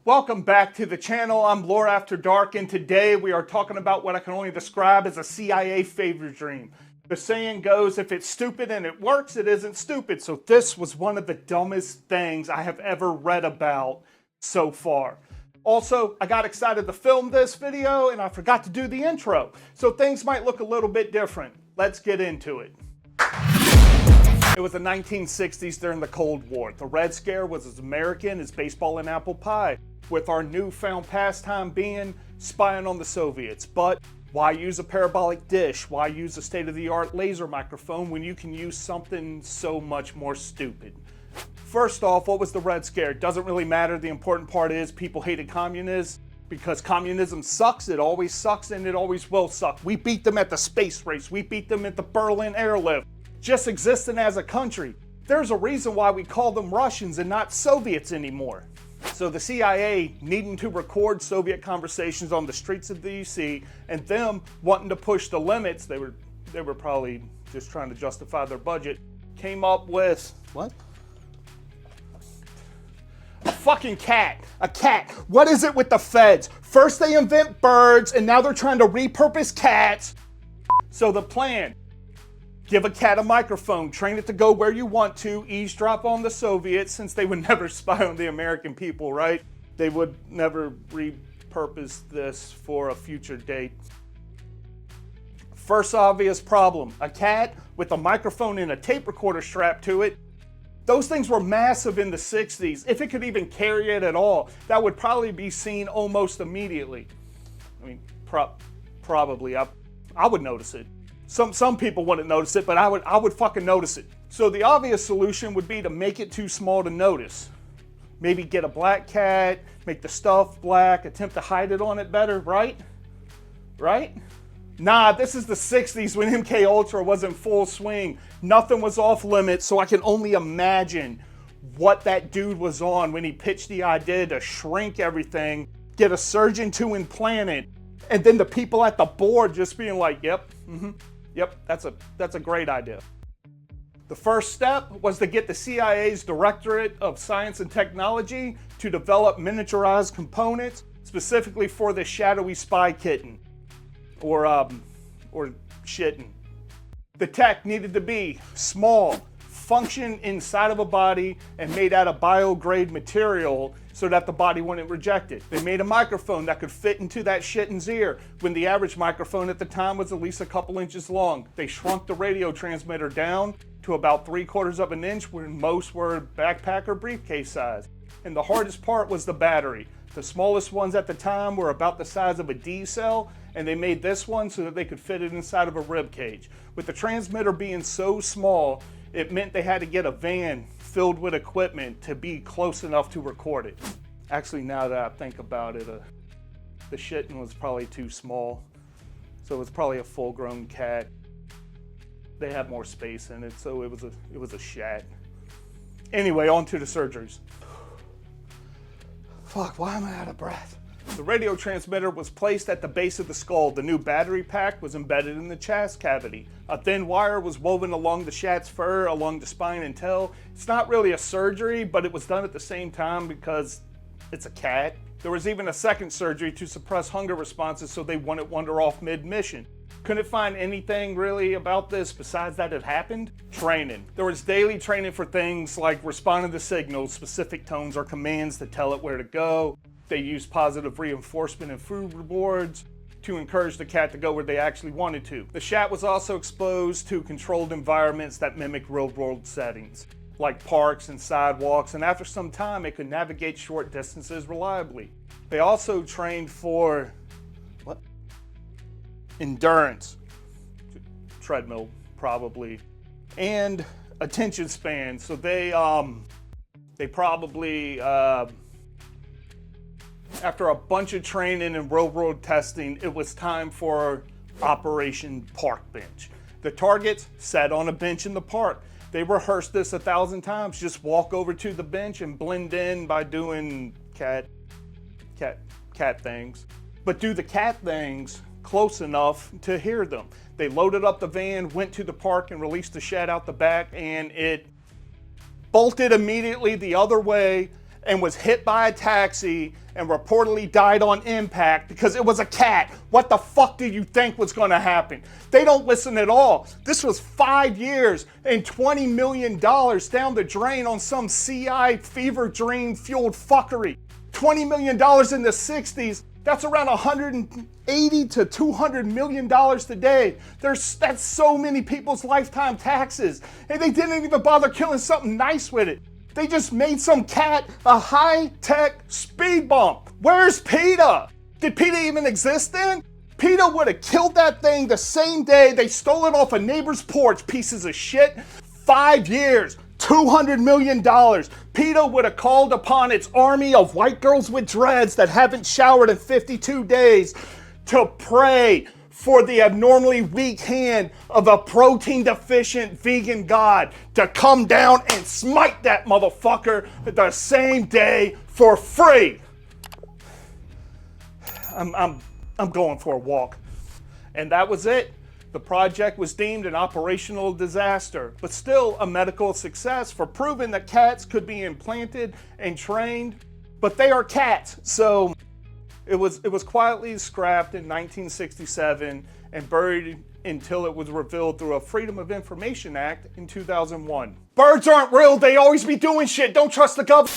Welcome back to the channel. I'm Lore After Dark, and today we are talking about what I can only describe as a CIA fever dream. The saying goes, if it's stupid and it works, it isn't stupid. So this was one of the dumbest things I have ever read about so far. Also, I got excited to film this video and I forgot to do the intro. So things might look a little bit different. Let's get into it. It was the 1960s during the Cold War. The Red Scare was as American as baseball and apple pie, with our newfound pastime being spying on the Soviets. But why use a parabolic dish? Why use a state-of-the-art laser microphone when you can use something so much more stupid? First off, what was the Red Scare? It doesn't really matter. The important part is people hated communists because communism sucks. It always sucks and it always will suck. We beat them at the space race. We beat them at the Berlin airlift. Just existing as a country. There's a reason why we call them Russians and not Soviets anymore. So the CIA needing to record Soviet conversations on the streets of DC and them wanting to push the limits, they were probably just trying to justify their budget, came up with, what? A fucking cat. A cat. What is it with the feds? First they invent birds and now they're trying to repurpose cats. So the plan, give a cat a microphone, train it to go where you want to, eavesdrop on the Soviets, since they would never spy on the American people, right? They would never repurpose this for a future date. First obvious problem, a cat with a microphone and a tape recorder strapped to it. Those things were massive in the 60s. If it could even carry it at all, that would probably be seen almost immediately. I mean, probably, I would notice it. Some people wouldn't notice it, but I would fucking notice it. So the obvious solution would be to make it too small to notice. Maybe get a black cat, make the stuff black, attempt to hide it on it better, right? Right? Nah, this is the 60s when MK Ultra was in full swing. Nothing was off limits, so I can only imagine what that dude was on when he pitched the idea to shrink everything, get a surgeon to implant it, and then the people at the board just being like, yep, yep, that's a great idea. The first step was to get the CIA's Directorate of Science and Technology to develop miniaturized components specifically for the shadowy spy kitten, or shitten. The tech needed to be small, function inside of a body, and made out of bio-grade material so that the body wouldn't reject it. They made a microphone that could fit into that shitten's ear when the average microphone at the time was at least a couple inches long. They shrunk the radio transmitter down to about 3/4 of an inch when most were backpack or briefcase size. And the hardest part was the battery. The smallest ones at the time were about the size of a D cell, and they made this one so that they could fit it inside of a rib cage. With the transmitter being so small, it meant they had to get a van filled with equipment to be close enough to record it. Actually, now that I think about it, the shitten was probably too small. So it was probably a full-grown cat. They had more space in it, so it was a shat. Anyway, on to the surgeries. Fuck, why am I out of breath? The radio transmitter was placed at the base of the skull. The new battery pack was embedded in the chest cavity. A thin wire was woven along the shat's fur, along the spine and tail. It's not really a surgery, but it was done at the same time because it's a cat. There was even a second surgery to suppress hunger responses so they wouldn't wander off mid-mission. Couldn't find anything really about this besides that it happened. Training. There was daily training for things like responding to signals, specific tones or commands to tell it where to go. They used positive reinforcement and food rewards to encourage the cat to go where they actually wanted to. The shat was also exposed to controlled environments that mimic real-world settings, like parks and sidewalks, and after some time it could navigate short distances reliably. They also trained for, endurance, treadmill probably, and attention span. So they probably, after a bunch of training and real-world testing, it was time for Operation Park Bench. The targets sat on a bench in the park. They rehearsed this 1,000 times. Just walk over to the bench and blend in by doing cat things. But do the cat things close enough to hear them. They loaded up the van, went to the park, and released the shat out the back, and it bolted immediately the other way and was hit by a taxi and reportedly died on impact because it was a cat. What the fuck did you think was gonna happen? They don't listen at all. This was 5 years and $20 million down the drain on some CI fever dream fueled fuckery. $20 million in the 60s, that's around $180 to $200 million today. That's so many people's lifetime taxes. And they didn't even bother killing something nice with it. They just made some cat a high-tech speed bump. Where's PETA? Did PETA even exist then? PETA would have killed that thing the same day they stole it off a neighbor's porch, pieces of shit. 5 years, $200 million. PETA would have called upon its army of white girls with dreads that haven't showered in 52 days to pray for the abnormally weak hand of a protein-deficient vegan god to come down and smite that motherfucker the same day for free. I'm going for a walk. And that was it. The project was deemed an operational disaster, but still a medical success for proving that cats could be implanted and trained. But they are cats, so it was quietly scrapped in 1967 and buried until it was revealed through a Freedom of Information Act in 2001. Birds aren't real, they always be doing shit, don't trust the government.